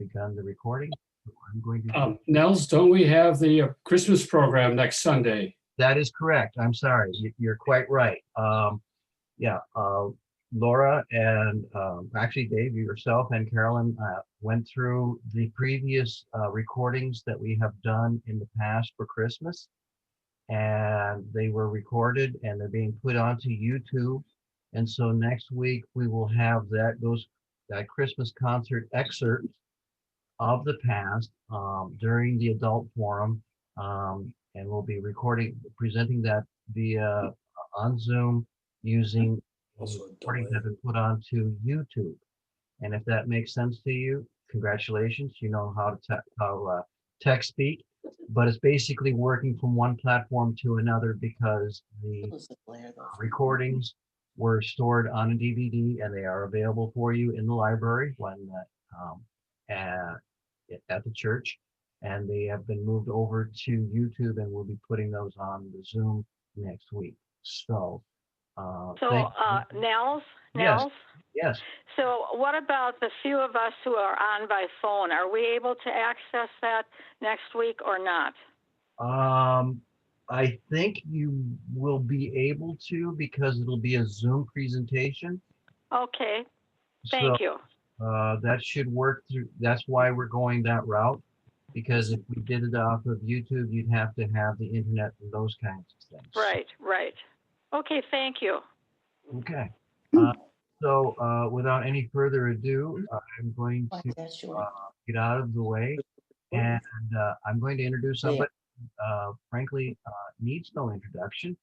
begun the recording. I'm going to. Nels, don't we have the Christmas program next Sunday? That is correct. I'm sorry. You're quite right. Yeah, Laura and actually Dave, yourself and Carolyn went through the previous recordings that we have done in the past for Christmas, and they were recorded and they're being put onto YouTube. And so next week we will have that Christmas concert excerpt of the past during the adult forum, and we'll be presenting that via on Zoom using recordings that have been put onto YouTube. And if that makes sense to you, congratulations. You know how to tech speak, but it's basically working from one platform to another because the recordings were stored on a DVD and they are available for you in the library at the church, and they have been moved over to YouTube, and we'll be putting those on the Zoom next week. So, Nels? Yes. So what about the few of us who are on by phone? Are we able to access that next week or not? I think you will be able to because it'll be a Zoom presentation. Okay, thank you. That should work through. That's why we're going that route, because if we did it off of YouTube, you'd have to have the internet and those kinds of things. Right. Okay, thank you. Okay. So without any further ado, I'm going to get out of the way, and I'm going to introduce somebody frankly needs no introduction,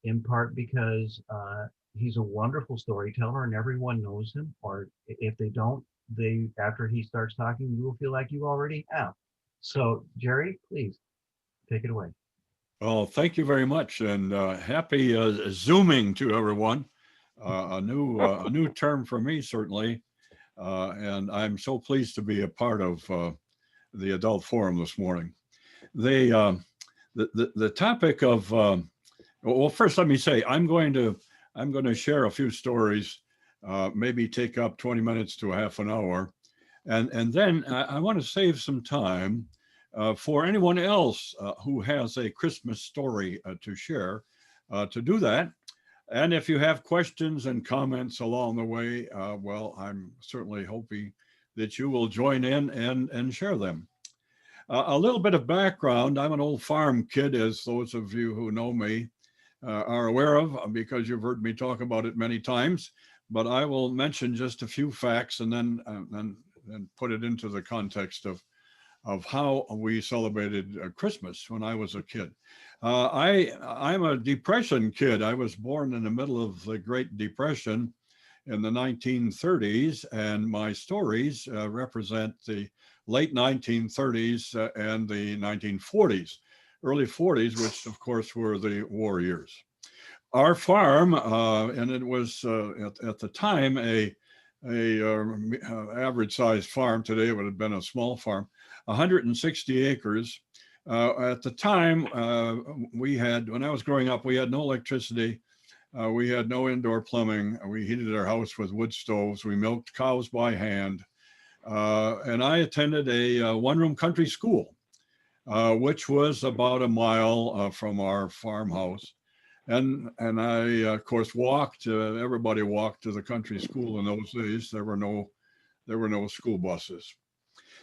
in part because he's a wonderful storyteller and everyone knows him, or if they don't, after he starts talking, you will feel like you already have. So Jerry, please take it away. Well, thank you very much, and happy Zooming to everyone. A new term for me, certainly, and I'm so pleased to be a part of the Adult Forum this morning. The topic of well, first let me say I'm going to share a few stories, maybe take up 20 minutes to a half an hour, and then I want to save some time for anyone else who has a Christmas story to share, to do that. And if you have questions and comments along the way, well, I'm certainly hoping that you will join in and share them. A little bit of background. I'm an old farm kid, as those of you who know me are aware of, because you've heard me talk about it many times. But I will mention just a few facts and then put it into the context of how we celebrated Christmas when I was a kid. I'm a Depression kid. I was born in the middle of the Great Depression in the 1930s, and my stories represent the late 1930s and the 1940s, early 40s, which of course were the war years. Our farm, and it was at the time a average sized farm. Today it would have been a small farm, 160 acres. At the time, when I was growing up, we had no electricity. We had no indoor plumbing. We heated our house with wood stoves. We milked cows by hand. And I attended a one-room country school, which was about a mile from our farmhouse. And I, of course, everybody walked to the country school in those days. There were no school buses.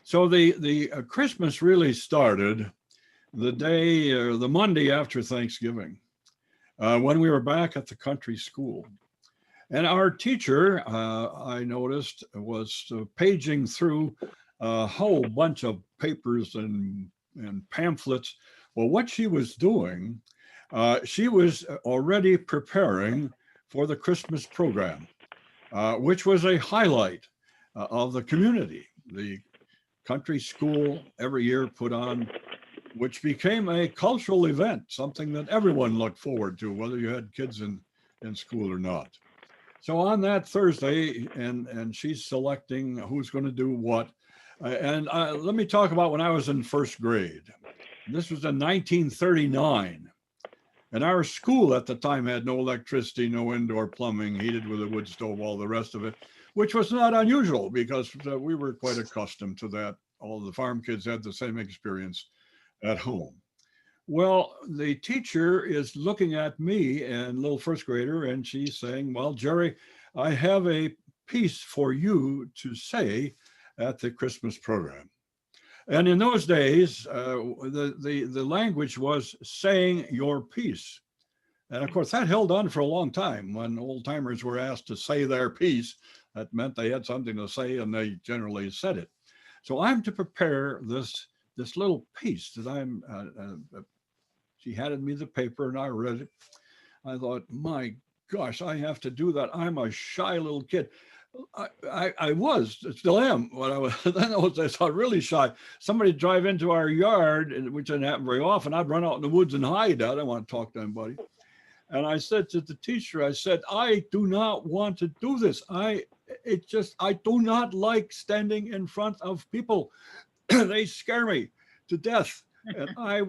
So the Christmas really started the Monday after Thanksgiving, when we were back at the country school. And our teacher, I noticed, was paging through a whole bunch of papers and pamphlets. Well, what she was doing, she was already preparing for the Christmas program, which was a highlight of the community. The country school every year put on, which became a cultural event, something that everyone looked forward to, whether you had kids in school or not. So on that Thursday, and she's selecting who's going to do what. And let me talk about when I was in first grade. This was in 1939. And our school at the time had no electricity, no indoor plumbing, heated with a wood stove, all the rest of it. which was not unusual because we were quite accustomed to that. All the farm kids had the same experience at home. Well, the teacher is looking at me and little first grader, and she's saying, well, Jerry, I have a piece for you to say at the Christmas program. And in those days, the language was saying your piece. And of course, that held on for a long time. When old timers were asked to say their piece, that meant they had something to say, and they generally said it. So I'm to prepare this little piece that she handed me the paper and I read it. I thought, my gosh, I have to do that. I'm a shy little kid. I was, still am, but I was, then I was really shy. Somebody would drive into our yard, which didn't happen very often. I'd run out in the woods and hide. I didn't want to talk to anybody. And I said to the teacher, I said, I do not want to do this. I do not like standing in front of people. They scare me to death. And I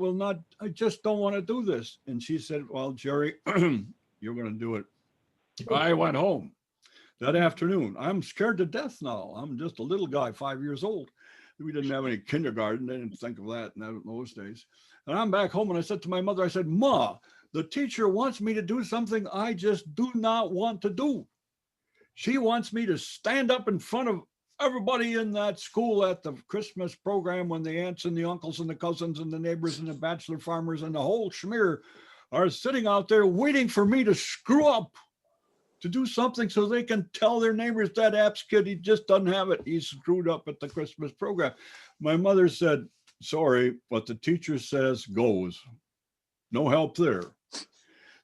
just don't want to do this. And she said, well, Jerry, you're going to do it. I went home that afternoon. I'm scared to death now. I'm just a little guy, 5 years old. We didn't have any kindergarten. They didn't think of that in those days. And I'm back home and I said to my mother, I said, Ma, the teacher wants me to do something I just do not want to do. She wants me to stand up in front of everybody in that school at the Christmas program when the aunts and the uncles and the cousins and the neighbors and the bachelor farmers and the whole schmear are sitting out there waiting for me to screw up, to do something so they can tell their neighbors that Apps kid, he just doesn't have it. He's screwed up at the Christmas program. My mother said, sorry, but the teacher says goes. No help there.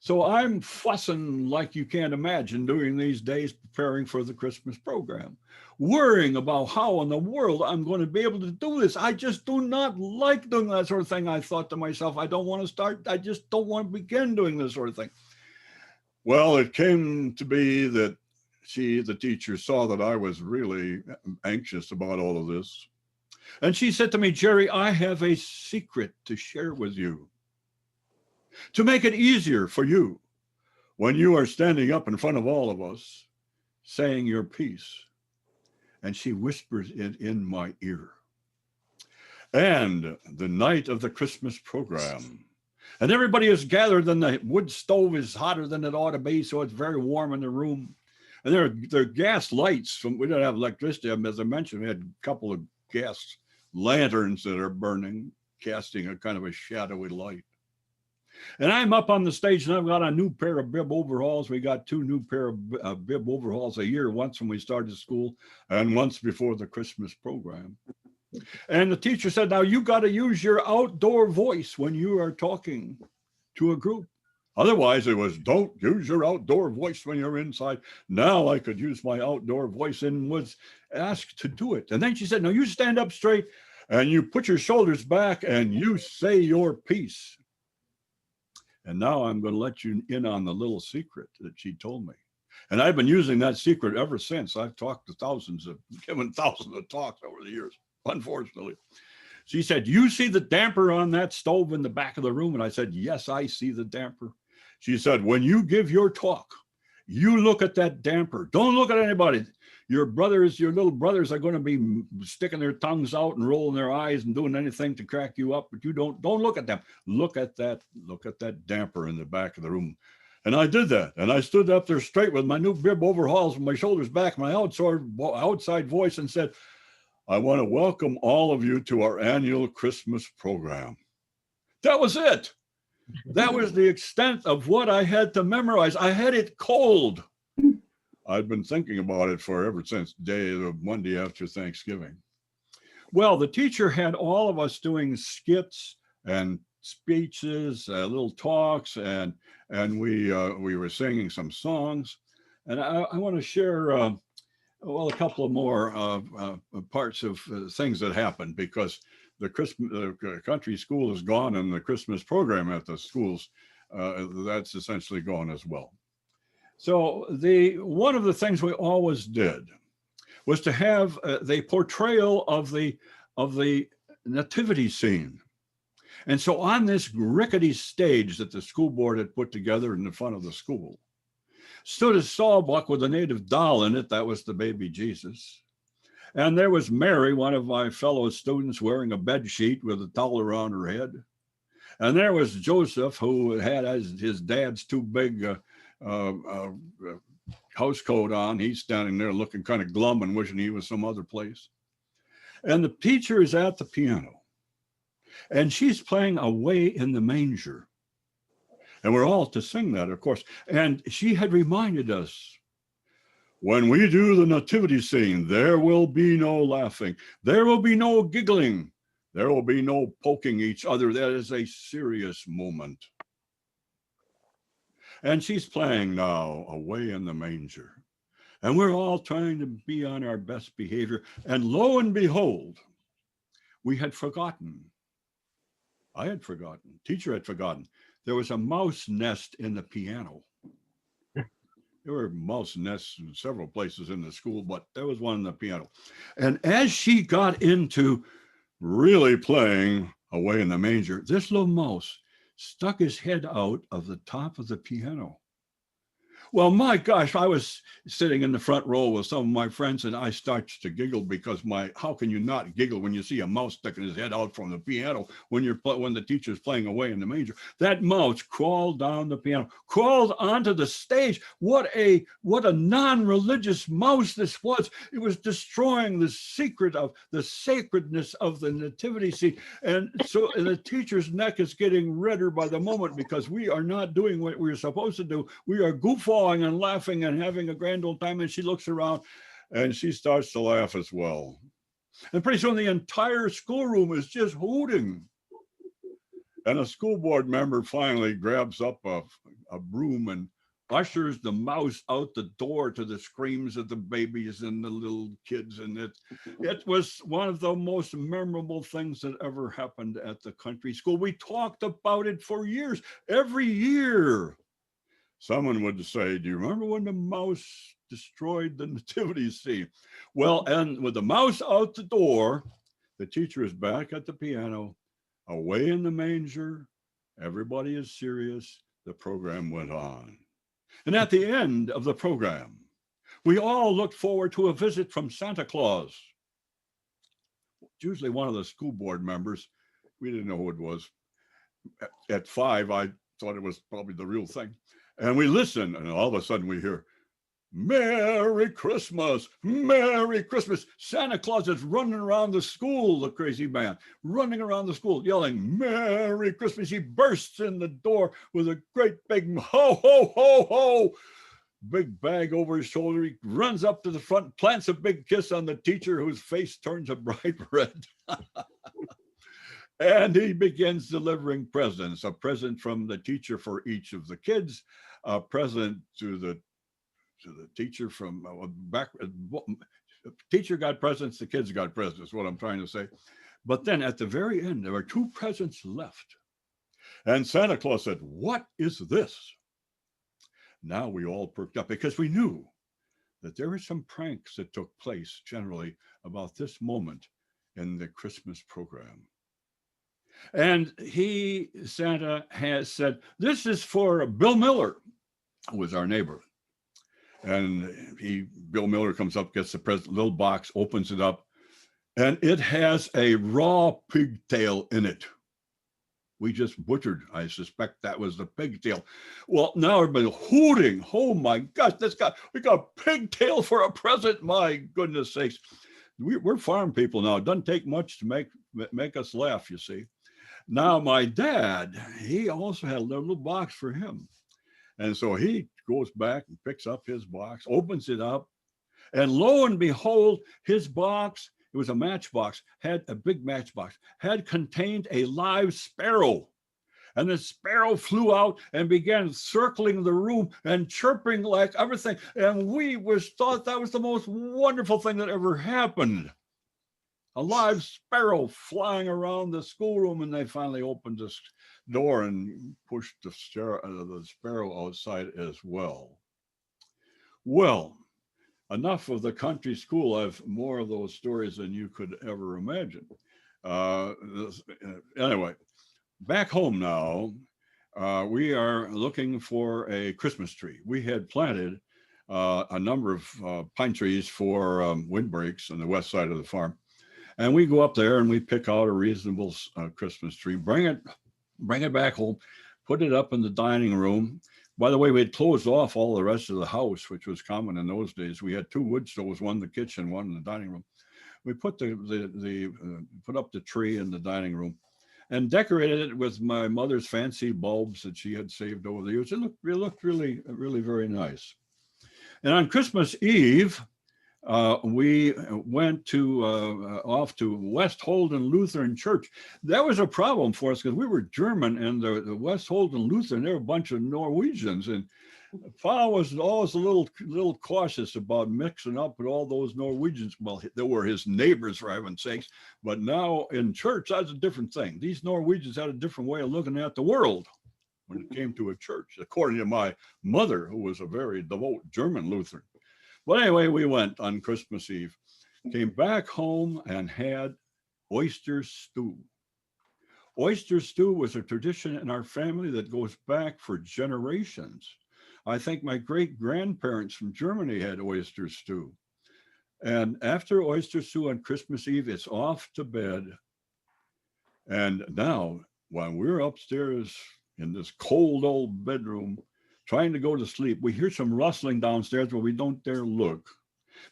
So I'm fussing like you can't imagine during these days preparing for the Christmas program, worrying about how in the world I'm going to be able to do this. I just do not like doing that sort of thing. I thought to myself, I don't want to start. I just don't want to begin doing this sort of thing. Well, it came to be that the teacher, saw that I was really anxious about all of this. And she said to me, Jerry, I have a secret to share with you, to make it easier for you when you are standing up in front of all of us saying your piece. And she whispers it in my ear. And the night of the Christmas program, and everybody is gathered, and the wood stove is hotter than it ought to be, so it's very warm in the room. And there are gas lights. We don't have electricity. As I mentioned, we had a couple of gas lanterns that are burning, casting a kind of a shadowy light. And I'm up on the stage and I've got a new pair of bib overalls. We got 2 new pair of bib overalls a year, once when we started school and once before the Christmas program. And the teacher said, now you got to use your outdoor voice when you are talking to a group. Otherwise it was, don't use your outdoor voice when you're inside. Now I could use my outdoor voice and was asked to do it. And then she said, now you stand up straight and you put your shoulders back and you say your piece. And now I'm going to let you in on the little secret that she told me. And I've been using that secret ever since. I've talked to given thousands of talks over the years, unfortunately. She said, you see the damper on that stove in the back of the room? And I said, yes, I see the damper. She said, when you give your talk, you look at that damper. Don't look at anybody. Your little brothers are going to be sticking their tongues out and rolling their eyes and doing anything to crack you up, but you don't look at them. Look at that damper in the back of the room. And I did that. And I stood up there straight with my new bib overalls and my shoulders back, my outside voice, and said, I want to welcome all of you to our annual Christmas program. That was it. That was the extent of what I had to memorize. I had it cold. I'd been thinking about it ever since Monday after Thanksgiving. Well, the teacher had all of us doing skits and speeches, little talks, and we were singing some songs. And I want to share, a couple of more parts of things that happened, because the country school is gone and the Christmas program at the schools, that's essentially gone as well. So one of the things we always did was to have the portrayal of the nativity scene. And so on this rickety stage that the school board had put together in the front of the school, stood a sawbuck with a native doll in it. That was the baby Jesus. And there was Mary, one of my fellow students, wearing a bed sheet with a towel around her head. And there was Joseph, who had his dad's too big house coat on. He's standing there looking kind of glum and wishing he was some other place. And the teacher is at the piano, and she's playing Away in the Manger. And we're all to sing that, of course. And she had reminded us, when we do the nativity scene, there will be no laughing. There will be no giggling. There will be no poking each other. That is a serious moment. And she's playing now Away in the Manger. And we're all trying to be on our best behavior. And lo and behold, we had forgotten. I had forgotten. Teacher had forgotten. There was a mouse nest in the piano. There were mouse nests in several places in the school, but there was one in the piano. And as she got into really playing Away in the Manger, this little mouse stuck his head out of the top of the piano. Well, my gosh, I was sitting in the front row with some of my friends, and I started to giggle because how can you not giggle when you see a mouse sticking his head out from the piano when the teacher's playing Away in the Manger? That mouse crawled down the piano, crawled onto the stage. What a non-religious mouse this was. It was destroying the secret of the sacredness of the nativity scene. And so the teacher's neck is getting redder by the moment because we are not doing what we're supposed to do. We are goofballing and laughing and having a grand old time, and she looks around and she starts to laugh as well. And pretty soon the entire schoolroom is just hooting. And a school board member finally grabs up a broom and ushers the mouse out the door to the screams of the babies and the little kids. And it was one of the most memorable things that ever happened at the country school. We talked about it for years. Every year someone would say, do you remember when the mouse destroyed the nativity scene? Well, and with the mouse out the door, the teacher is back at the piano, Away in the Manger. Everybody is serious. The program went on. And at the end of the program, we all looked forward to a visit from Santa Claus. Usually one of the school board members. We didn't know who it was. At 5, I thought it was probably the real thing. And we listen, and all of a sudden we hear, Merry Christmas, Merry Christmas. Santa Claus is running around the school, the crazy man, running around the school, yelling, Merry Christmas. He bursts in the door with a great big ho, ho, ho, ho. Big bag over his shoulder. He runs up to the front, plants a big kiss on the teacher, whose face turns a bright red. And he begins delivering presents, a present from the teacher for each of the kids, a present to the teacher from back. Teacher got presents, the kids got presents, is what I'm trying to say. But then at the very end, there were 2 presents left. And Santa Claus said, what is this? Now we all perked up because we knew that there were some pranks that took place generally about this moment in the Christmas program. And Santa has said, this is for Bill Miller, who was our neighbor. And Bill Miller comes up, gets the little box, opens it up, and it has a raw pigtail in it. We just butchered. I suspect that was the pigtail. Well, now everybody's hooting. Oh my gosh, we got pigtail for a present. My goodness sakes. We're farm people now. It doesn't take much to make us laugh, you see. Now, my dad, he also had a little box for him. And so he goes back and picks up his box, opens it up, and lo and behold, his box, it was a matchbox, had a big matchbox, had contained a live sparrow. And the sparrow flew out and began circling the room and chirping like everything. And we thought that was the most wonderful thing that ever happened. A live sparrow flying around the schoolroom, and they finally opened this door and pushed the sparrow outside as well. Well, enough of the country school. I have more of those stories than you could ever imagine. Anyway, back home now, we are looking for a Christmas tree. We had planted a number of pine trees for windbreaks on the west side of the farm. And we go up there and we pick out a reasonable Christmas tree, bring it back home, put it up in the dining room. By the way, we had closed off all the rest of the house, which was common in those days. We had two wood stoves, one in the kitchen, one in the dining room. We put put up the tree in the dining room and decorated it with my mother's fancy bulbs that she had saved over the years. It looked really, really very nice. And on Christmas Eve, we went to off to West Holden Lutheran Church. That was a problem for us because we were German, and the West Holden Lutheran, they were a bunch of Norwegians, and Pa was always a little cautious about mixing up with all those Norwegians. Well, they were his neighbors, for heaven's sakes. But now in church, that's a different thing. These Norwegians had a different way of looking at the world when it came to a church, according to my mother, who was a very devout German Lutheran. But anyway, we went on Christmas Eve, came back home and had oyster stew. Oyster stew was a tradition in our family that goes back for generations. I think my great-grandparents from Germany had oyster stew. And after oyster stew on Christmas Eve, it's off to bed. And now, while we're upstairs in this cold old bedroom, trying to go to sleep, we hear some rustling downstairs, but we don't dare look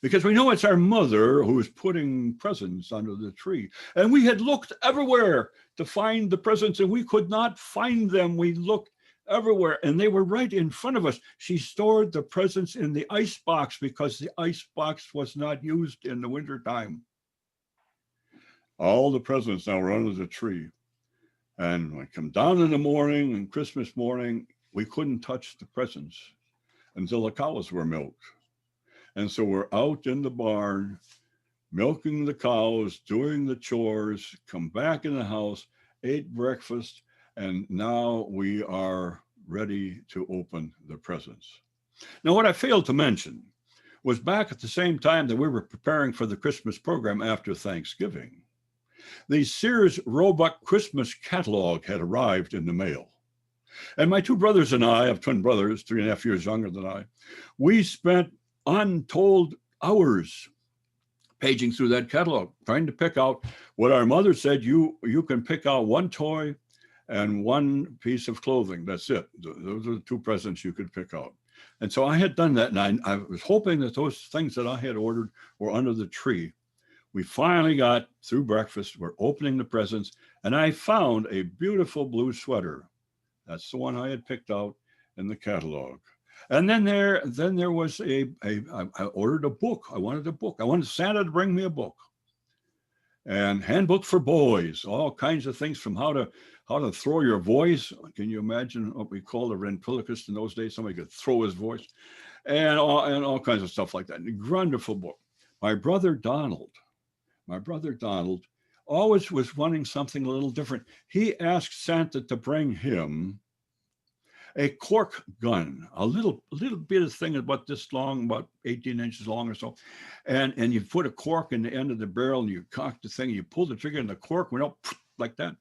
because we know it's our mother who's putting presents under the tree. And we had looked everywhere to find the presents and we could not find them. We looked everywhere and they were right in front of us. She stored the presents in the ice box because the ice box was not used in the wintertime. All the presents now were under the tree. And I come down in the morning and Christmas morning, we couldn't touch the presents until the cows were milked. And so we're out in the barn, milking the cows, doing the chores, come back in the house, ate breakfast, and now we are ready to open the presents. Now, what I failed to mention was back at the same time that we were preparing for the Christmas program after Thanksgiving, the Sears Roebuck Christmas catalog had arrived in the mail. And my two brothers and I, have twin brothers, 3.5 years younger than I, we spent untold hours paging through that catalog, trying to pick out what our mother said, you can pick out one toy and one piece of clothing. That's it. Those are the two presents you could pick out. And so I had done that, and I was hoping that those things that I had ordered were under the tree. We finally got through breakfast, we're opening the presents, and I found a beautiful blue sweater. That's the one I had picked out in the catalog. And then there was I ordered a book. I wanted a book. I wanted Santa to bring me a book. And handbook for boys, all kinds of things from how to throw your voice. Can you imagine what we called a ventriloquist in those days? Somebody could throw his voice and all kinds of stuff like that. A wonderful book. My brother Donald always was wanting something a little different. He asked Santa to bring him a cork gun, a little bit of thing about this long, about 18 inches long or so. And you put a cork in the end of the barrel and you cock the thing, you pull the trigger and the cork went up like that.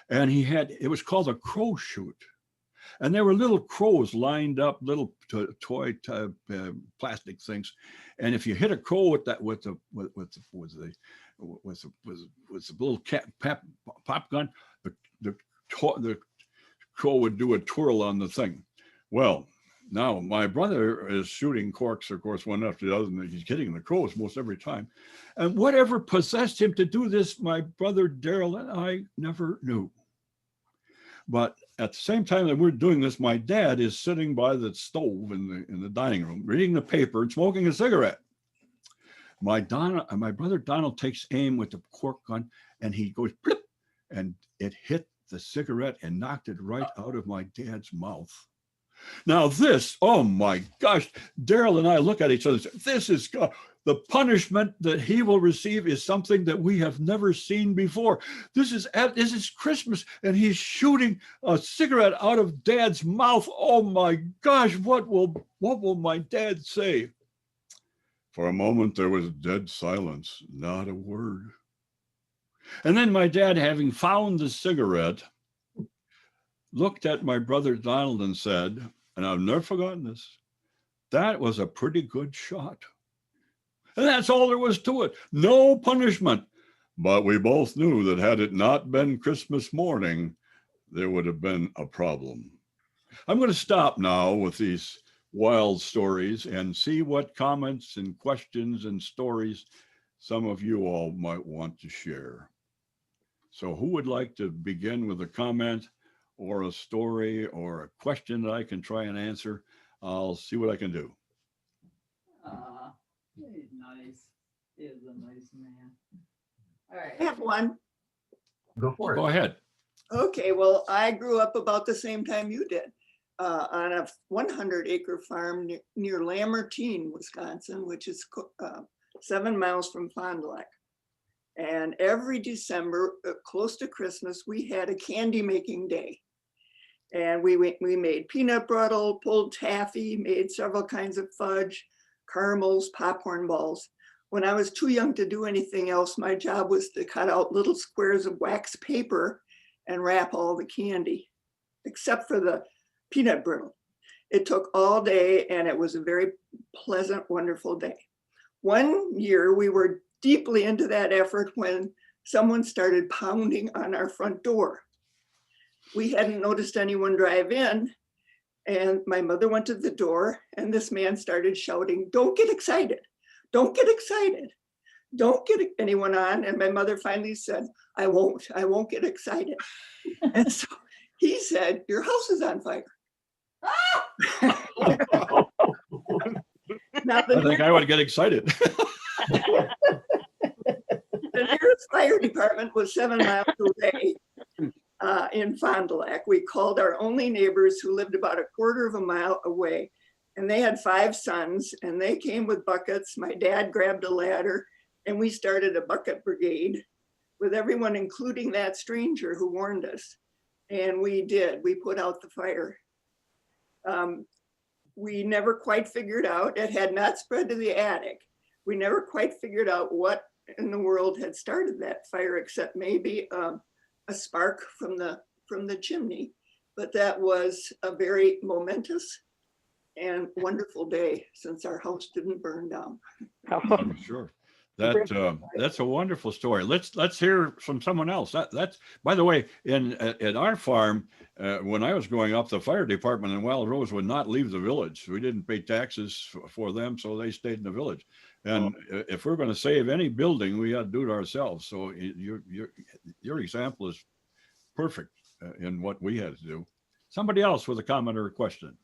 And it was called a crow shoot. And there were little crows lined up, little toy plastic things. And if you hit a crow with the little pop gun, the crow would do a twirl on the thing. Well, now my brother is shooting corks, of course, one after the other, and he's hitting the crows most every time. And whatever possessed him to do this, my brother Daryl and I never knew. But at the same time that we're doing this, my dad is sitting by the stove in the dining room, reading the paper and smoking a cigarette. My brother Donald takes aim with the cork gun, and he goes blip, and it hit the cigarette and knocked it right out of my dad's mouth. Now this, oh my gosh, Daryl and I look at each other and say, this is God. The punishment that he will receive is something that we have never seen before. This is Christmas, and he's shooting a cigarette out of Dad's mouth. Oh my gosh, what will my dad say? For a moment, there was dead silence, not a word. And then my dad, having found the cigarette, looked at my brother Donald and said, and I've never forgotten this, that was a pretty good shot. And that's all there was to it. No punishment. But we both knew that had it not been Christmas morning, there would have been a problem. I'm going to stop now with these wild stories and see what comments and questions and stories some of you all might want to share. So who would like to begin with a comment or a story or a question that I can try and answer? I'll see what I can do. He's nice. He is a nice man. All right. I have one. Go for it. Go ahead. Okay, well, I grew up about the same time you did on a 100-acre farm near Lamartine, Wisconsin, which is 7 miles from Fond du Lac. And every December, close to Christmas, we had a candy making day. And we made peanut brittle, pulled taffy, made several kinds of fudge, caramels, popcorn balls. When I was too young to do anything else, my job was to cut out little squares of wax paper and wrap all the candy, except for the peanut brittle. It took all day and it was a very pleasant, wonderful day. One year we were deeply into that effort when someone started pounding on our front door. We hadn't noticed anyone drive in, and my mother went to the door and this man started shouting, "Don't get excited. Don't get excited. Don't get anyone on." And my mother finally said, I won't get excited. And so he said, "Your house is on fire." Now, I think I would get excited. the nearest fire department was 7 miles away in Fond du Lac. We called our only neighbors who lived about a quarter of a mile away, and they had 5 sons, and they came with buckets. My dad grabbed a ladder, and we started a bucket brigade with everyone, including that stranger who warned us. And we did. We put out the fire. We never quite figured out, it had not spread to the attic. We never quite figured out what in the world had started that fire, except maybe a spark from the chimney. But that was a very momentous and wonderful day since our house didn't burn down. I'm sure. That's a wonderful story. Let's hear from someone else. That's, by the way, at our farm, when I was growing up, the fire department in Wild Rose would not leave the village. We didn't pay taxes for them, so they stayed in the village. And if we're going to save any building, we got to do it ourselves. So your example is perfect in what we had to do. Somebody else with a comment or a question.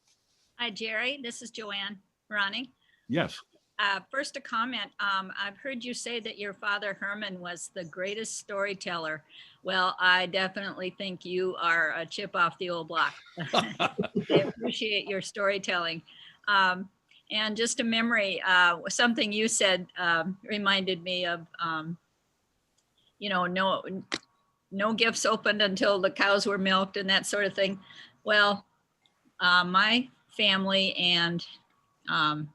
Hi, Jerry. This is Joanne Ronnie. Yes. First, a comment. I've heard you say that your father, Herman, was the greatest storyteller. Well, I definitely think you are a chip off the old block. I appreciate your storytelling. And just a memory, something you said reminded me of, no gifts opened until the cows were milked and that sort of thing. Well, my family and my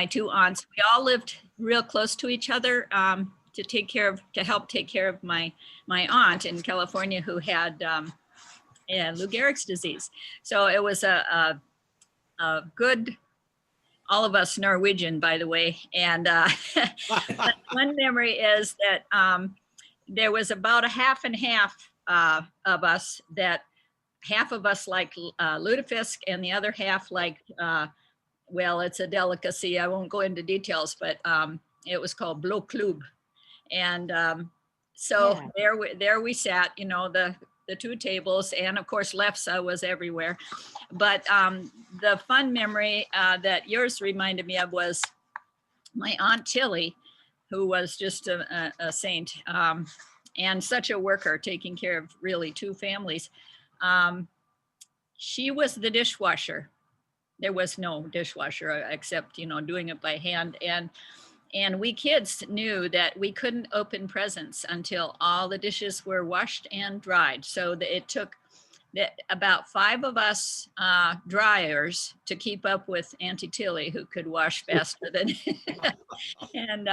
2 aunts, we all lived real close to each other to help take care of my aunt in California who had Lou Gehrig's disease. So it was a good, all of us Norwegian, by the way. And one memory is that there was about a half and half of us, that half of us liked Lutefisk and the other half liked, well, it's a delicacy. I won't go into details, but it was called Blå Klub. And so yeah. there we sat, the 2 tables, and of course lefse was everywhere. But the fun memory that yours reminded me of was my Aunt Tilly, who was just a saint and such a worker, taking care of really 2 families. She was the dishwasher. There was no dishwasher except, doing it by hand. And we kids knew that we couldn't open presents until all the dishes were washed and dried. So it took about 5 of us dryers to keep up with Auntie Tilly, who could wash faster than. And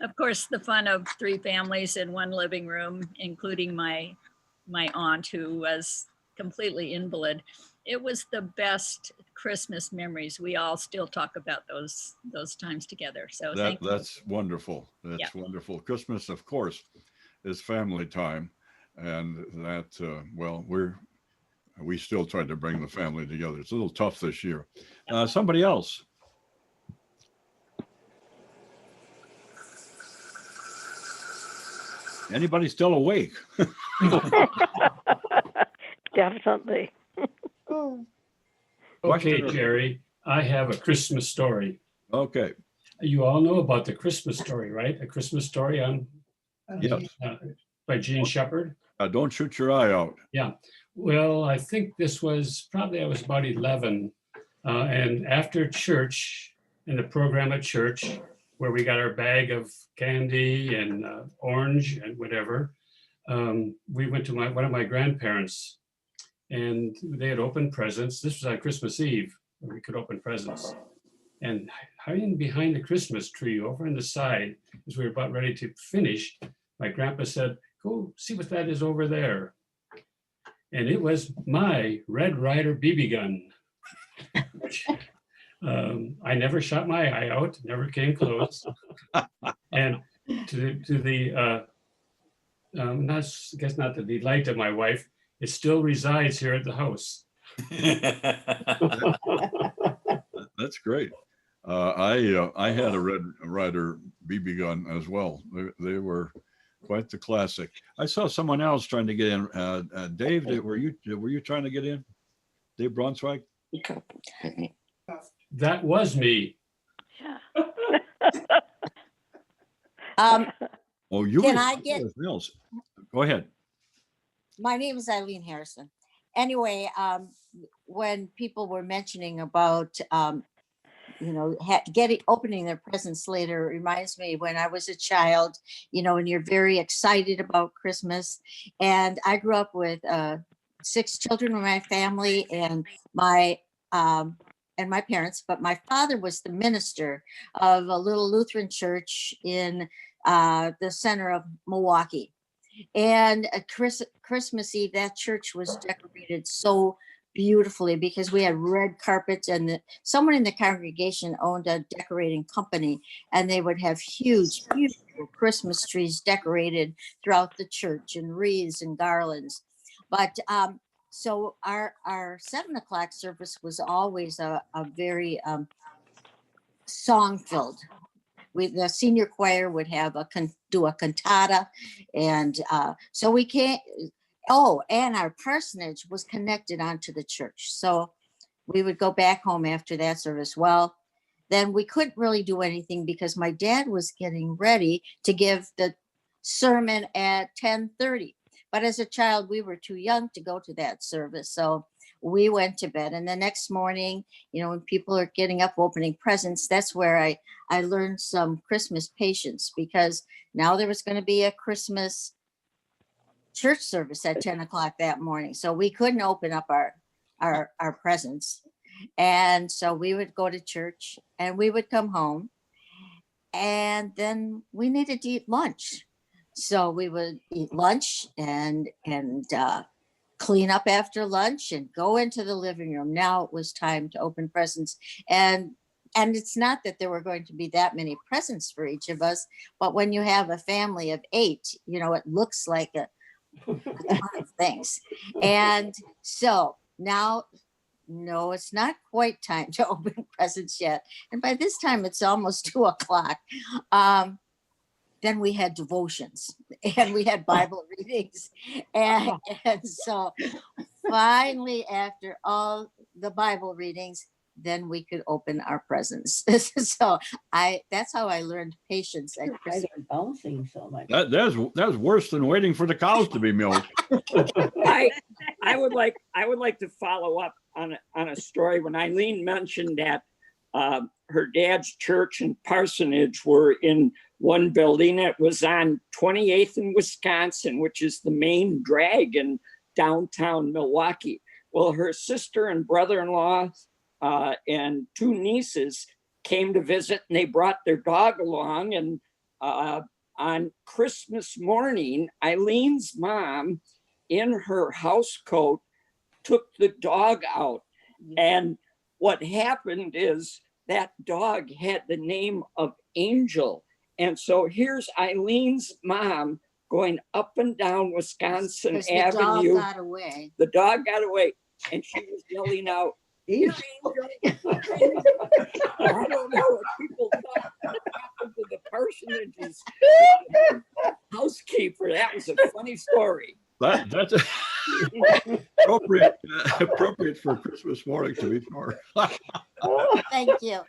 of course, the fun of 3 families in 1 living room, including my my aunt who was completely invalid. It was the best Christmas memories. We all still talk about those times together. So thank you. That's wonderful. That's wonderful. Christmas, of course, is family time, and that well, we still try to bring the family together. It's a little tough this year. Somebody else. Anybody still awake? Definitely. Okay, Jerry, I have a Christmas story. Okay. You all know about the Christmas Story, right? A Christmas Story on Yes. by Gene Shepherd. Don't shoot your eye out. Yeah. Well, I think this was probably I was about 11, and after church, in the program at church, where we got our bag of candy and orange and whatever, we went to one of my grandparents, and they had opened presents. This was on Christmas Eve, where we could open presents. And hiding behind the Christmas tree over on the side, as we were about ready to finish, my grandpa said, "Go see what that is over there." And it was my Red Ryder BB gun. Which, I never shot my eye out, never came close. And to the not the delight of my wife, it still resides here at the house. That's great. I had a Red Ryder BB gun as well. They were quite the classic. I saw someone else trying to get in. Dave, were you trying to get in? Dave Braunzweig? That was me. Yeah. Oh, you. Can I get? Go ahead. My name is Eileen Harrison. Anyway, when people were mentioning about, opening their presents later, it reminds me when I was a child, and you're very excited about Christmas. And I grew up with 6 children in my family and my parents, but my father was the minister of a little Lutheran church in the center of Milwaukee. And at Christmas Eve, that church was decorated so beautifully because we had red carpets, and someone in the congregation owned a decorating company, and they would have huge, beautiful Christmas trees decorated throughout the church and wreaths and garlands. But so our 7 o'clock service was always a very song filled. The senior choir would have do a cantata, and so we can't. Oh, and our parsonage was connected onto the church, so we would go back home after that service. Well, then we couldn't really do anything because my dad was getting ready to give the sermon at 10:30. But as a child, we were too young to go to that service, so we went to bed. And the next morning, when people are getting up opening presents, that's where I learned some Christmas patience, because now there was going to be a Christmas church service at 10 o'clock that morning. So we couldn't open up our presents. And so we would go to church and we would come home, and then we needed to eat lunch. So we would eat lunch and clean up after lunch and go into the living room. Now it was time to open presents. And it's not that there were going to be that many presents for each of us, but when you have a family of 8, it looks like a ton of things. And so now, no, it's not quite time to open presents yet. And by this time, it's almost 2 o'clock. Then we had devotions and we had Bible readings. And so finally, after all the Bible readings, then we could open our presents. So that's how I learned patience at Christmas. Bouncing so much. That's worse than waiting for the cows to be milked. I would like to follow up on a story when Eileen mentioned that her dad's church and parsonage were in one building. It was on 28th in Wisconsin, which is the main drag in downtown Milwaukee. Well, her sister and brother-in-law and 2 nieces came to visit, and they brought their dog along. And on Christmas morning, Eileen's mom in her house coat took the dog out. And what happened is that dog had the name of Angel. And so here's Eileen's mom going up and down Wisconsin 'Cause the Avenue. dog got away. The dog got away, and she was yelling out, "Here, Angel." I don't know what people thought happened to the parsonage's housekeeper. That was a funny story. That's appropriate for Christmas morning, to be sure. Thank you.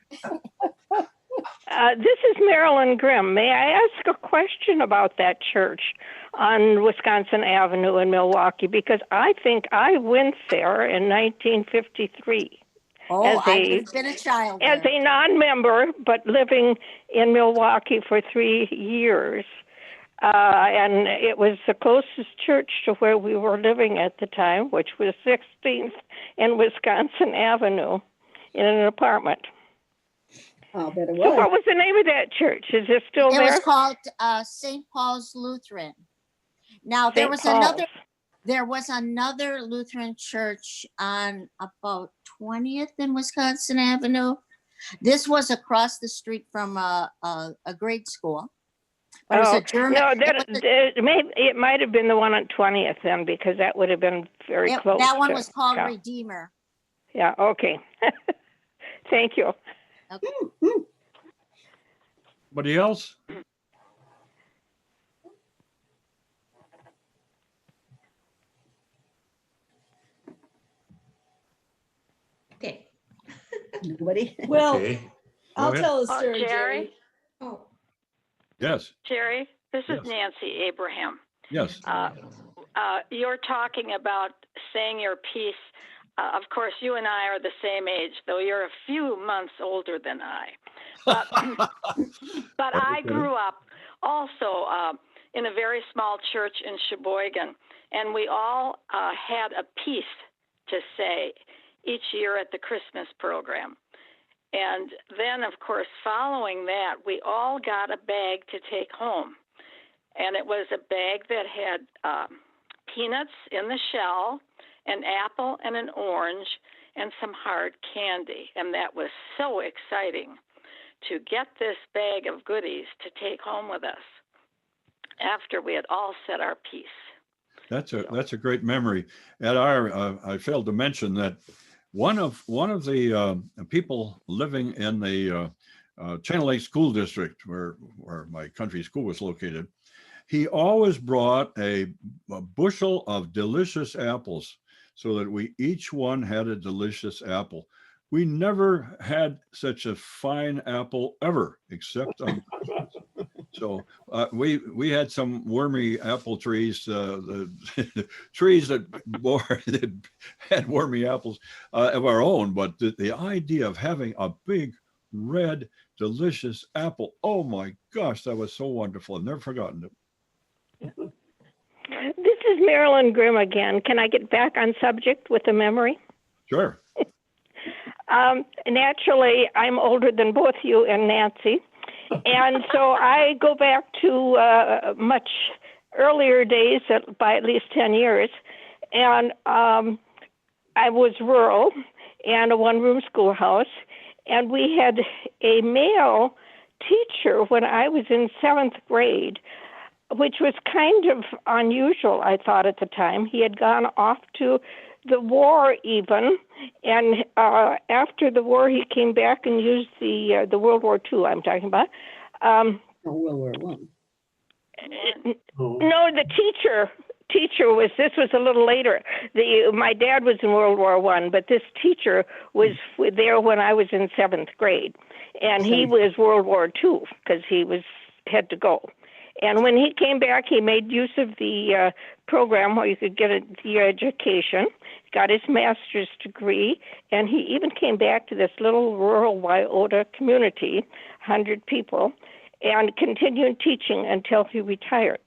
This is Marilyn Grimm. May I ask a question about that church on Wisconsin Avenue in Milwaukee? Because I think I went there in 1953. Oh, As I've been a child as there. a non-member, but living in Milwaukee for 3 years. And it was the closest church to where we were living at the time, which was 16th and Wisconsin Avenue in an apartment. I'll bet it So what was. was the name of that church? Is it still It there? was called St. Paul's Lutheran. Now there St. was Paul's. another Lutheran church on about 20th and Wisconsin Avenue. This was across the street from a grade school. But it was a German. No, it might have been the one on 20th then, because that would have been very close. That one to- was called yeah. Redeemer. Yeah, okay. Thank you. Okay. Anybody else? Okay. Nobody? Well, Okay. I'll ahead. tell a story, Jerry? Jerry. Oh, Yes, Jerry, this is Yes. Nancy Abraham. yes. You're talking about saying your piece. Of course, you and I are the same age, though you're a few months older than I. But I Okay. grew up also in a very small church in Sheboygan, and we all had a piece to say each year at the Christmas program. And then, of course, following that, we all got a bag to take home. And it was a bag that had peanuts in the shell, an apple and an orange, and some hard candy. And that was so exciting to get this bag of goodies to take home with us after we had all said our piece. That's a great memory. At our, I failed to mention that one of the people living in the Channel Lake School District, where my country school was located, he always brought a bushel of delicious apples so that we each one had a delicious apple. We never had such a fine apple ever, except on Christmas. So we had some wormy apple trees, the trees that had wormy apples of our own. But the idea of having a big, red, delicious apple, oh my gosh, that was so wonderful. I've never forgotten it. This is Marilyn Grimm again. Can I get back on subject with the memory? Sure. Naturally, I'm older than both you and Nancy. And so I go back to much earlier days, by at least 10 years. And I was rural and a one-room schoolhouse. And we had a male teacher when I was in 7th grade, which was kind of unusual, I thought, at the time. He had gone off to the war even, and after the war, he came back and used the World War II, I'm talking about. World War One. No, the teacher this was a little later. My dad was in World War I, but this teacher was there when I was in 7th grade, and he was World War II because he had to go. And when he came back, he made use of the program where you could get your education, got his master's degree, and he even came back to this little rural Wyoda community, 100 people, and continued teaching until he retired.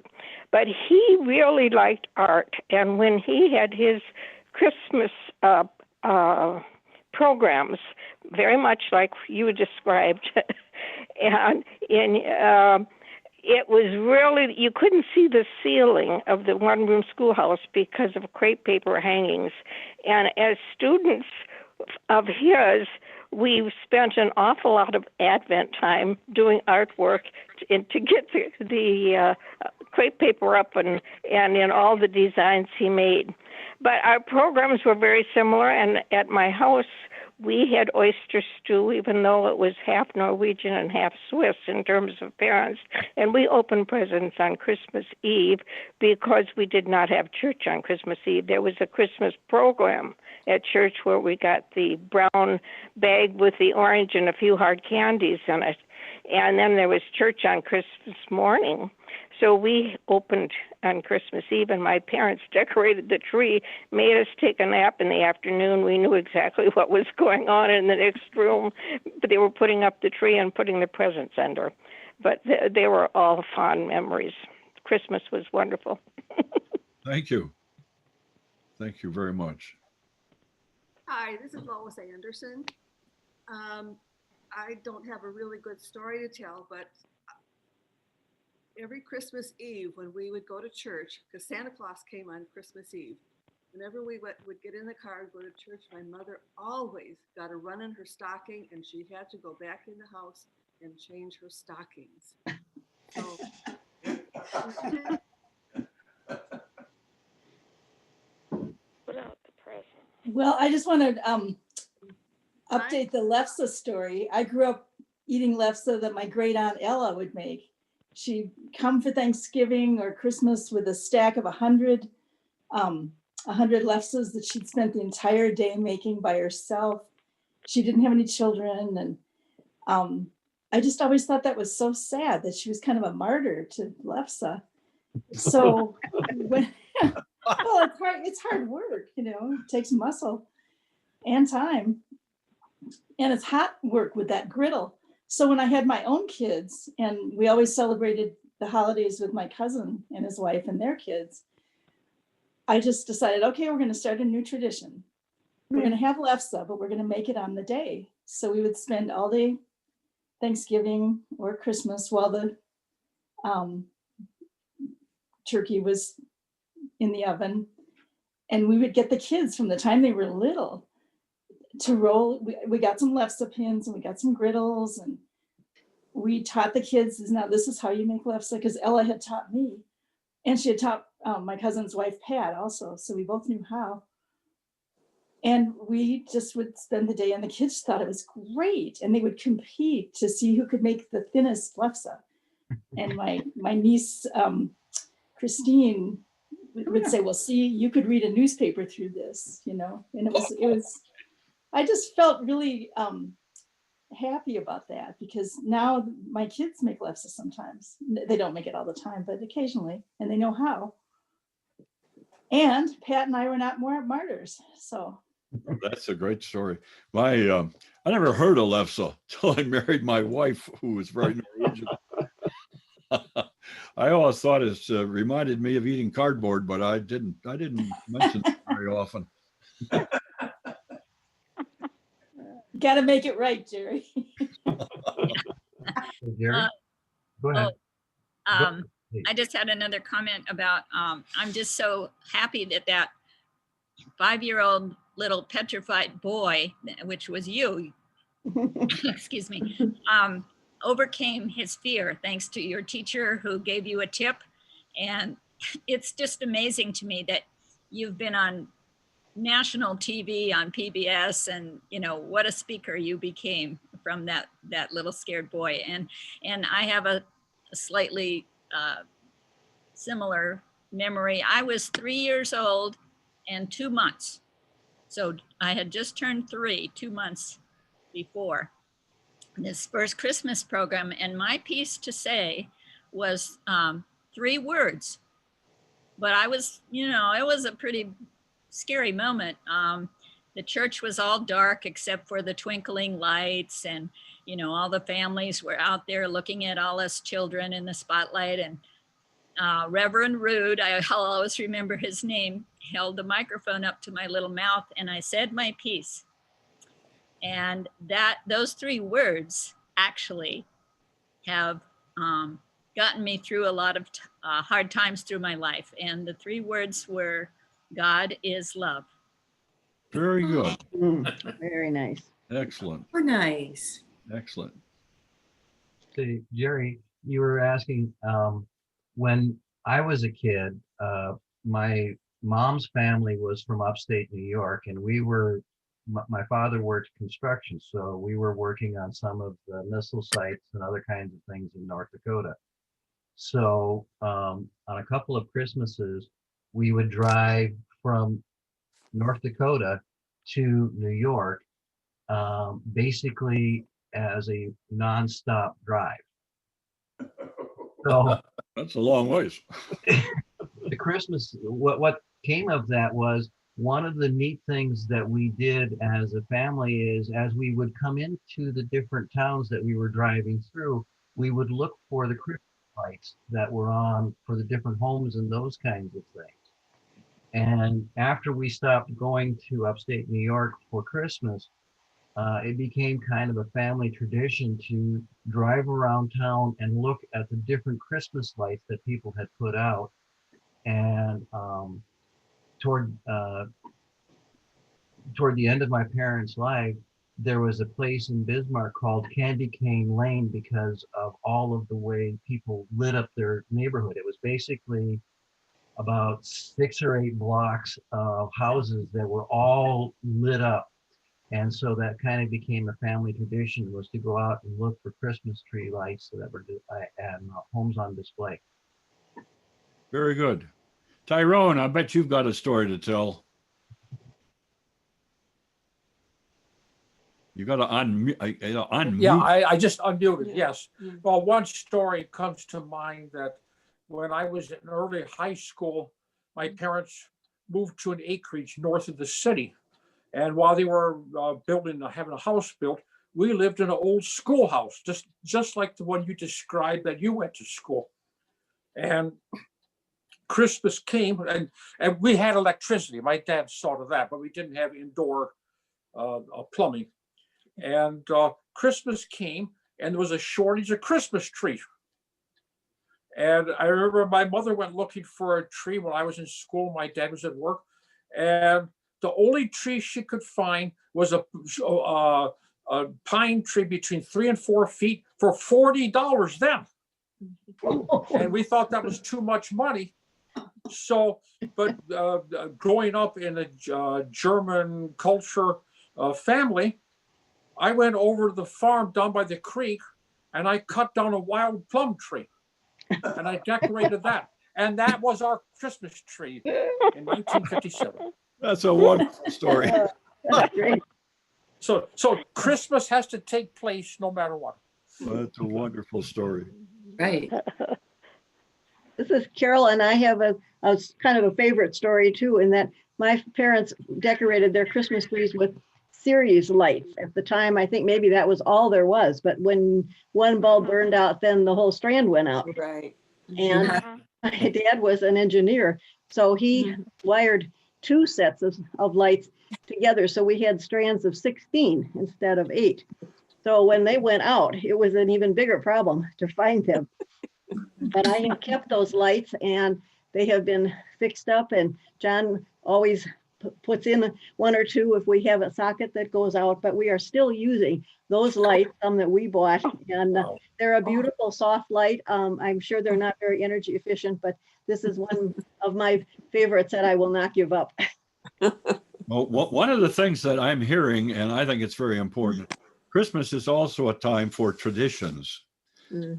But he really liked art, and when he had his Christmas programs, very much like you described, and it was really, you couldn't see the ceiling of the one-room schoolhouse because of crepe paper hangings. And as students of his, we spent an awful lot of Advent time doing artwork to get the crepe paper up and in all the designs he made. But our programs were very similar, and at my house, we had oyster stew, even though it was half Norwegian and half Swiss in terms of parents. And we opened presents on Christmas Eve because we did not have church on Christmas Eve. There was a Christmas program at church where we got the brown bag with the orange and a few hard candies in it. And then there was church on Christmas morning. So we opened on Christmas Eve, and my parents decorated the tree, made us take a nap in the afternoon. We knew exactly what was going on in the next room, but they were putting up the tree and putting the presents under. But they were all fond memories. Christmas was wonderful. Thank you. Thank you very much. Hi, this is Lois Anderson. I don't have a really good story to tell, but every Christmas Eve when we would go to church, because Santa Claus came on Christmas Eve, whenever we would get in the car and go to church, my mother always got a run in her stocking, and she had to go back in the house and change her stockings. So, Put out the present. Well, I just want to update the lefse story. I grew up eating lefse that my great aunt Ella would make. She'd come for Thanksgiving or Christmas with a stack of 100 lefses that she'd spent the entire day making by herself. She didn't have any children, and I just always thought that was so sad that she was kind of a martyr to lefse. So when well, it's hard work, you know, it takes muscle and time, and it's hot work with that griddle. So when I had my own kids, and we always celebrated the holidays with my cousin and his wife and their kids, I just decided, okay, we're going to start a new tradition. We're going to have lefse, but we're going to make it on the day. So we would spend all day Thanksgiving or Christmas while the turkey was in the oven. And we would get the kids from the time they were little to roll. We got some lefse pins and we got some griddles, and we taught the kids, now this is how you make lefse, because Ella had taught me, and she had taught my cousin's wife Pat also, so we both knew how. And we just would spend the day, and the kids thought it was great, and they would compete to see who could make the thinnest lefse. And my niece Christine would say, well, see, you could read a newspaper through this, you know. And it was I just felt really happy about that, because now my kids make lefse sometimes. They don't make it all the time, but occasionally, and they know how. And Pat and I were not more martyrs, so. That's a great story. I never heard of lefse till I married my wife, who was very Norwegian. I always thought it reminded me of eating cardboard, but I didn't mention it very often. Got to make it right, Jerry. Jerry, go ahead. I just had another comment about, I'm just so happy that 5-year-old little petrified boy, which was you, excuse me, overcame his fear thanks to your teacher who gave you a tip. And it's just amazing to me that you've been on national TV on PBS, and you know what a speaker you became from that little scared boy. And I have a slightly similar memory. I was 3 years old and 2 months, so I had just turned 3 2 months before this first Christmas program, and my piece to say was 3 words. But I was, you know, it was a pretty scary moment. The church was all dark except for the twinkling lights, and you know, all the families were out there looking at all us children in the spotlight. And Reverend Rude, I'll always remember his name, held the microphone up to my little mouth, and I said my piece. And those 3 words actually have gotten me through a lot of hard times through my life. And the 3 words were, God is love. Very good. Very nice. Excellent. Oh, nice. Excellent. See, Jerry, you were asking, when I was a kid, my mom's family was from upstate New York, and my father worked construction, so we were working on some of the missile sites and other kinds of things in North Dakota. So on a couple of Christmases, we would drive from North Dakota to New York, basically as a nonstop drive. So That's a long ways. the Christmas, what came of that was one of the neat things that we did as a family is as we would come into the different towns that we were driving through, we would look for the Christmas lights that were on for the different homes and those kinds of things. And after we stopped going to upstate New York for Christmas, it became kind of a family tradition to drive around town and look at the different Christmas lights that people had put out. And toward the end of my parents' life, there was a place in Bismarck called Candy Cane Lane because of all of the way people lit up their neighborhood. It was basically about 6 or 8 blocks of houses that were all lit up. And so that kind of became a family tradition, was to go out and look for Christmas tree lights that were at homes on display. Very good. Tyrone, I bet you've got a story to tell. You got to unmute. Yeah, I just unmuted, yes. Well, one story comes to mind that when I was in early high school, my parents moved to an acreage north of the city. And while they were having a house built, we lived in an old schoolhouse, just like the one you described that you went to school. And Christmas came, and we had electricity. My dad saw to that, but we didn't have indoor plumbing. And Christmas came, and there was a shortage of Christmas trees. And I remember my mother went looking for a tree when I was in school. My dad was at work, and the only tree she could find was a pine tree between 3 and 4 feet for $40 then. And we thought that was too much money. So, but growing up in a German culture family, I went over to the farm down by the creek and I cut down a wild plum tree and I decorated that. And that was our Christmas tree in 1957. That's a wonderful story. That's great. So Christmas has to take place no matter what. That's a wonderful story. Right. This is Carol, and I have a kind of a favorite story too, in that my parents decorated their Christmas trees with series lights. At the time, I think maybe that was all there was, but when one bulb burned out, then the whole strand went out. Right. And my dad was an engineer, so he wired 2 sets of lights together. So we had strands of 16 instead of 8. So when they went out, it was an even bigger problem to find them. But I have kept those lights and they have been fixed up, and John always puts in 1 or 2 if we have a socket that goes out, but we are still using those lights, some that we bought, and they're a beautiful soft light. I'm sure they're not very energy efficient, but this is one of my favorites that I will not give up. Well, one of the things that I'm hearing, and I think it's very important, Christmas is also a time for traditions.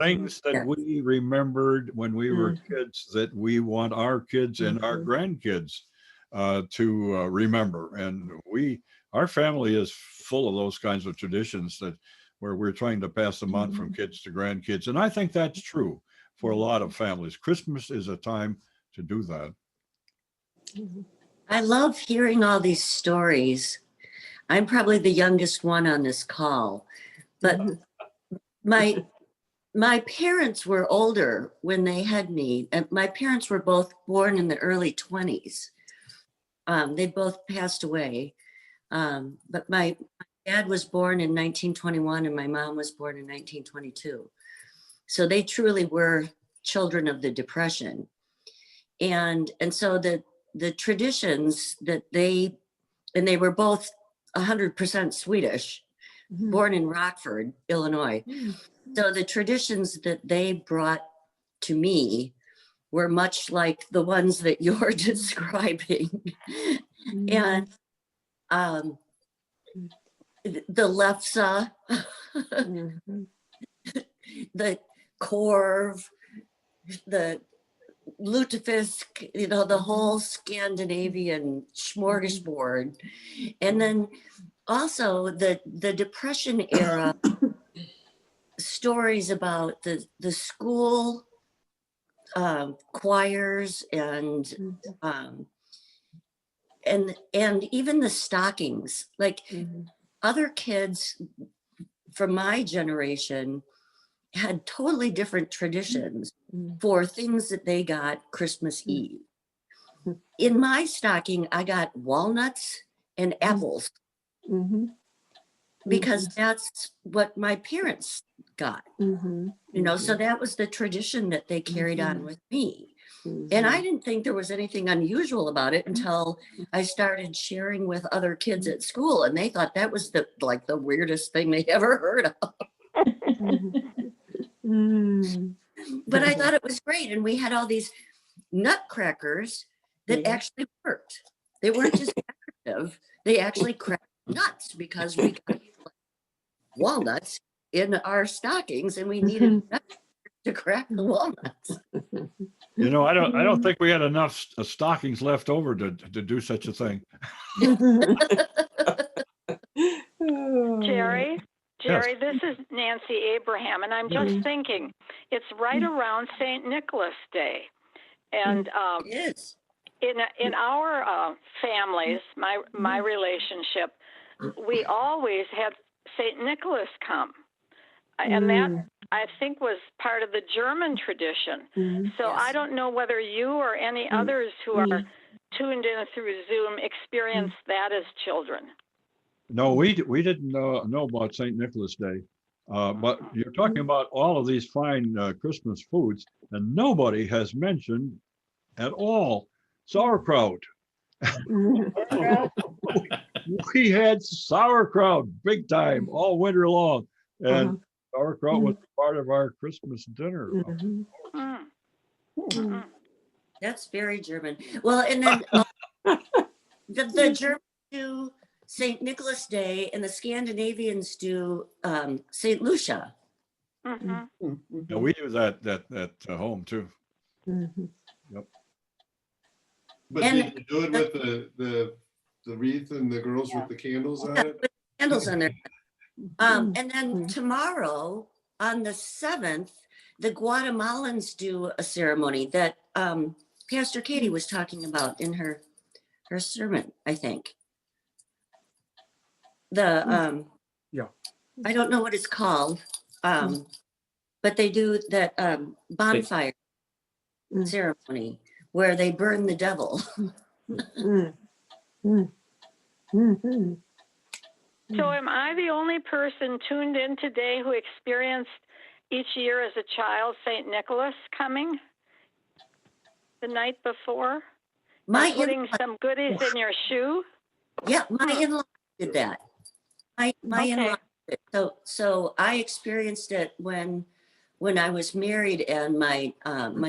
Things that we remembered when we were kids that we want our kids and our grandkids to remember. And our family is full of those kinds of traditions where we're trying to pass them on from kids to grandkids. And I think that's true for a lot of families. Christmas is a time to do that. I love hearing all these stories. I'm probably the youngest one on this call, but my parents were older when they had me, and my parents were both born in the early 20s. They both passed away, but my dad was born in 1921 and my mom was born in 1922. So they truly were children of the Depression. And so the traditions that they were both 100% Swedish, born in Rockford, Illinois. So the traditions that they brought to me were much like the ones that you're describing. And the lefse, the korv, the Lutefisk, the whole Scandinavian smorgasbord. And then also the Depression era stories about the school choirs and even the stockings. Like other kids from my generation had totally different traditions for things that they got Christmas Eve. In my stocking, I got walnuts and apples because that's what my parents got. So that was the tradition that they carried on with me. And I didn't think there was anything unusual about it until I started sharing with other kids at school, and they thought that was the weirdest thing they ever heard of. But I thought it was great. And we had all these nutcrackers that actually worked. They weren't just decorative, they actually cracked nuts because we got walnuts in our stockings and we needed nuts to crack the walnuts. I don't think we had enough stockings left over to do such a thing. Jerry, Yes. this is Nancy Abraham, and I'm just thinking it's right around St. Nicholas Day, and Yes. in our families, my relationship, we always had St. Nicholas come, and that I think was part of the German tradition. So I don't know whether you or any others who are tuned in through Zoom experienced that as children. No, we didn't know about St. Nicholas Day, but you're talking about all of these fine Christmas foods, and nobody has mentioned at all sauerkraut. We had sauerkraut big time all winter long, and sauerkraut was part of our Christmas dinner. That's very German. Well, and then the Germans do St. Nicholas Day, and the Scandinavians do St. Lucia. Yeah, we do that at home too. Yep. But did you do it with the wreath and the girls with the candles on it? With candles on there. And then tomorrow on the 7th, the Guatemalans do a ceremony that Pastor Katie was talking about in her sermon, I think. I don't know what it's called, but they do that bonfire ceremony where they burn the devil. So am I the only person tuned in today who experienced each year as a child St. Nicholas coming the night before? My putting some goodies in your shoe? Yeah, my in-law did that. My in-law did it. So I experienced it when I was married and my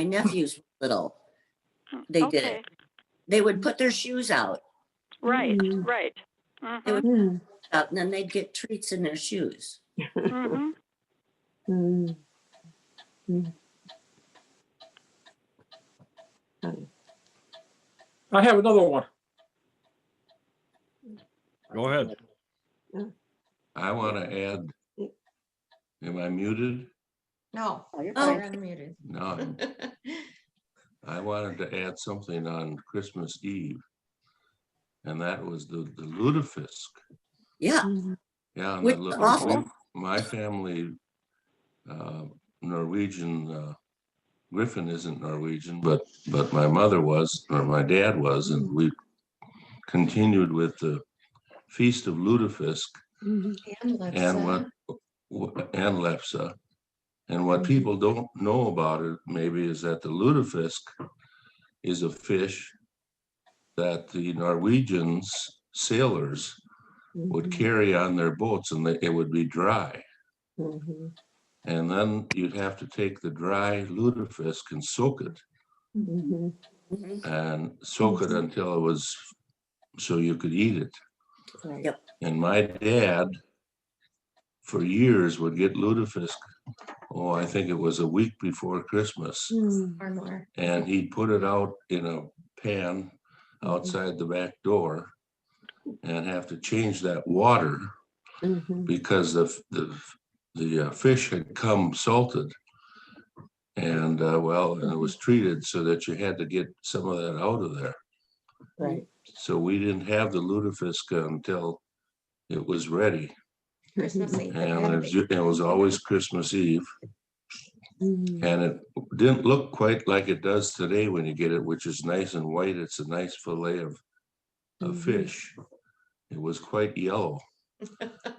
nephews were little. They did it. They would put their shoes out. Right. They would put them out, and then they'd get treats in their shoes. I have another one. Go ahead. I want to add, am I muted? No, you're unmuted. No. I wanted to add something on Christmas Eve, and that was the lutefisk. Yeah. Yeah. Which is awful. My family, Norwegian, Griffin isn't Norwegian, but my mother was, or my dad was, and we continued with the Feast of Lutefisk and lefse. And what people don't know about it maybe is that the lutefisk is a fish that the Norwegians sailors would carry on their boats, and it would be dry. And then you'd have to take the dry lutefisk and soak it, and soak it until it was so you could eat it. Yep. And my dad, for years, would get lutefisk. Oh, I think it was a week before Christmas, Or more. and he'd put it out in a pan outside the back door, and have to change that water because the fish had come salted, and and it was treated so that you had to get some of that out of there. Right. So we didn't have the lutefisk until it was ready, Christmas Eve. and it was always Christmas Eve. And it didn't look quite like it does today when you get it, which is nice and white. It's a nice fillet of fish. It was quite yellow.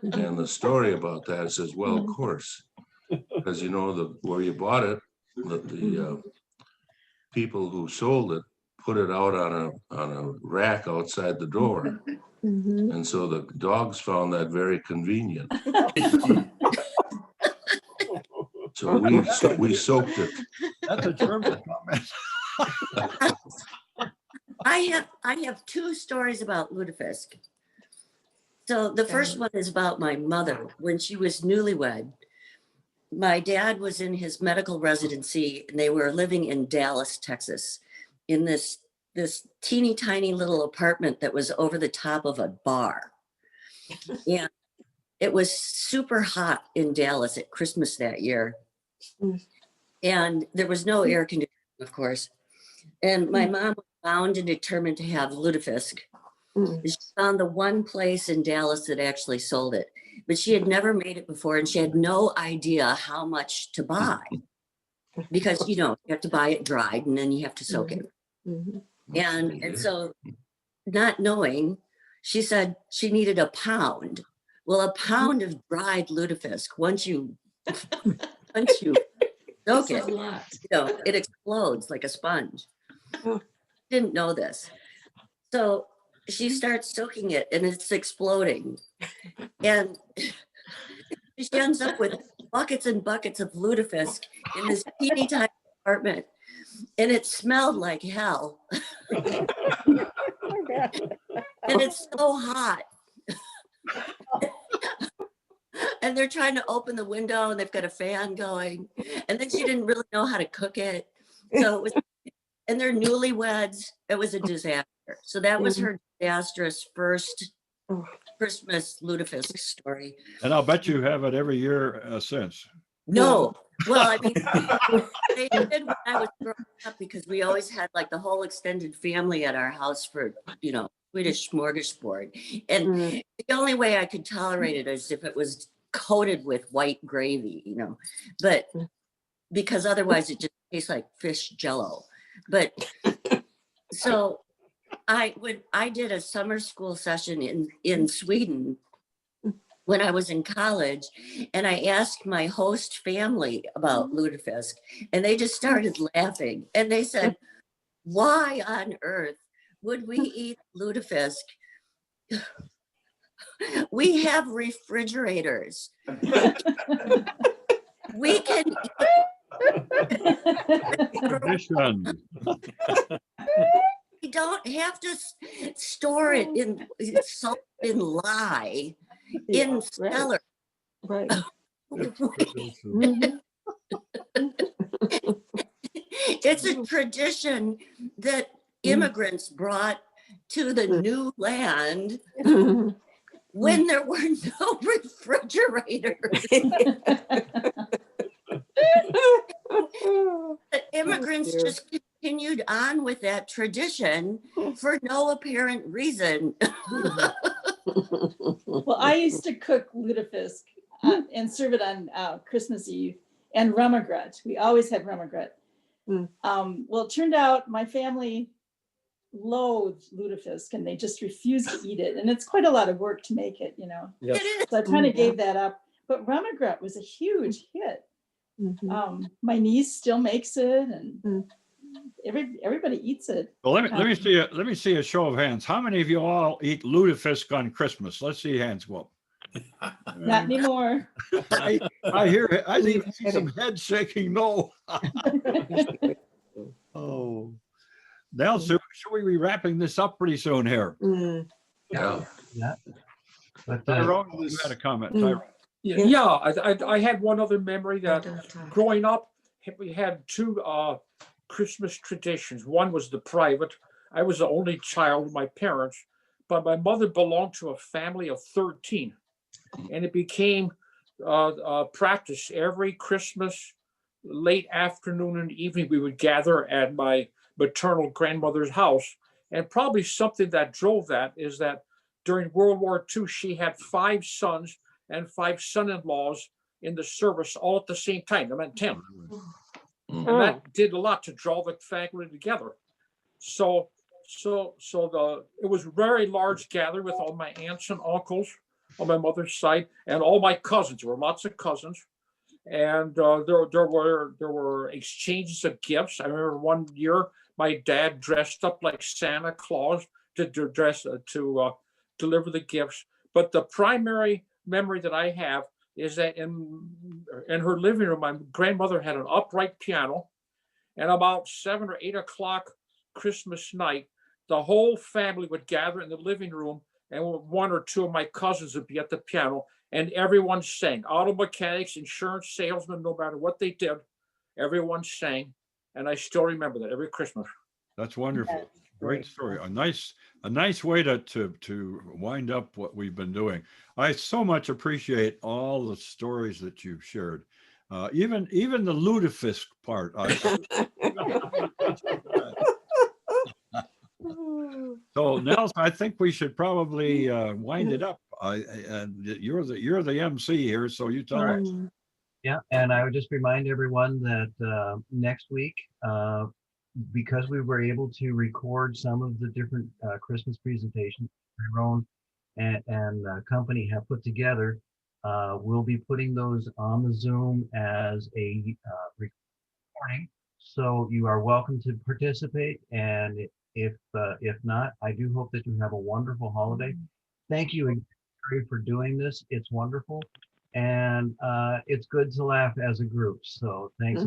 And the story about that says, well, of course, because you know where you bought it, the people who sold it put it out on a rack outside the door. And so the dogs found that very convenient. So we soaked it. That's a German comment. I have two stories about lutefisk. So the first one is about my mother. When she was newlywed, my dad was in his medical residency, and they were living in Dallas, Texas, in this teeny tiny little apartment that was over the top of a bar. And it was super hot in Dallas at Christmas that year. And there was no air conditioning, of course. And my mom was bound and determined to have lutefisk. She found the one place in Dallas that actually sold it, but she had never made it before, and she had no idea how much to buy because, you have to buy it dried and then you have to soak it. And so, not knowing, she said she needed a pound. Well, a pound of dried lutefisk, once you soak it, it explodes like a sponge. Didn't know this. So she starts soaking it, and it's exploding. And she ends up with buckets and buckets of lutefisk in this teeny tiny apartment. And it smelled like hell. And it's so hot. And they're trying to open the window, and they've got a fan going. And then she didn't really know how to cook it. So it was, and they're newlyweds. It was a disaster. So that was her disastrous first Christmas lutefisk story. And I'll bet you have it every year since. No. Well, I mean, they did when I was growing up, because we always had like the whole extended family at our house for, Swedish smorgasbord. And the only way I could tolerate it is if it was coated with white gravy, but because otherwise it just tastes like fish jello. But so I did a summer school session in Sweden when I was in college, and I asked my host family about lutefisk, and they just started laughing, and they said, why on earth would we eat lutefisk? We have refrigerators. We can Tradition. we don't have to store it in salt and lye in cellar. Right. It's a tradition that immigrants brought to the new land when there were no refrigerators. The immigrants just continued on with that tradition for no apparent reason. Well, I used to cook lutefisk and serve it on Christmas Eve, and rumagret. We always had rumagret. Well, it turned out my family loathed lutefisk, and they just refused to eat it. And it's quite a lot of work to make it, Yes. So I kind of gave that up. But rumagret was a huge hit. My niece still makes it, and everybody eats it. Well, let me see a show of hands. How many of you all eat lutefisk on Christmas? Let's see hands go up. Not anymore. I see some head shaking. No. Oh, now, should we be wrapping this up pretty soon here? Yeah. Yeah. But Tyrone, you had a comment. Tyrone. Yeah, I had one other memory that growing up, we had two Christmas traditions. One was the private. I was the only child of my parents, but my mother belonged to a family of 13. And it became practice every Christmas, late afternoon and evening, we would gather at my maternal grandmother's house. And probably something that drove that is that during World War II, she had 5 sons and 5 son-in-laws in the service all at the same time. I meant 10. And that did a lot to draw the family together. So it was a very large gathering with all my aunts and uncles on my mother's side and all my cousins. There were lots of cousins. And there were exchanges of gifts. I remember one year my dad dressed up like Santa Claus to deliver the gifts. But the primary memory that I have is that in her living room, my grandmother had an upright piano, and about 7 or 8 o'clock Christmas night, the whole family would gather in the living room, and 1 or 2 of my cousins would be at the piano, and everyone sang. Auto mechanics, insurance salesmen, no matter what they did, everyone sang. And I still remember that every Christmas. That's wonderful. Great story. A nice way to wind up what we've been doing. I so much appreciate all the stories that you've shared. Even the lutefisk part. So Nels, I think we should probably wind it up. And you're the MC here, so you tell us. Yeah, and I would just remind everyone that next week, because we were able to record some of the different Christmas presentations Tyrone and company have put together, we'll be putting those on the Zoom as a recording. So you are welcome to participate, and if not, I do hope that you have a wonderful holiday. Thank you for doing this. It's wonderful. And it's good to laugh as a group. So thanks.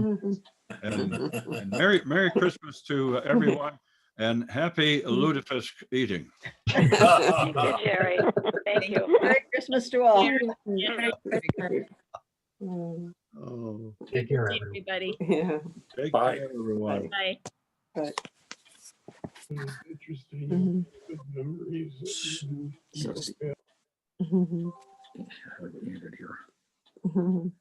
And Merry Christmas to everyone, and happy lutefisk eating. Thank you, Jerry. Thank you. Merry Christmas to all. Oh, take care, everybody. Yeah. Take Bye. care, everyone. Bye. But Interesting. Good memories. So- Here. Mhm.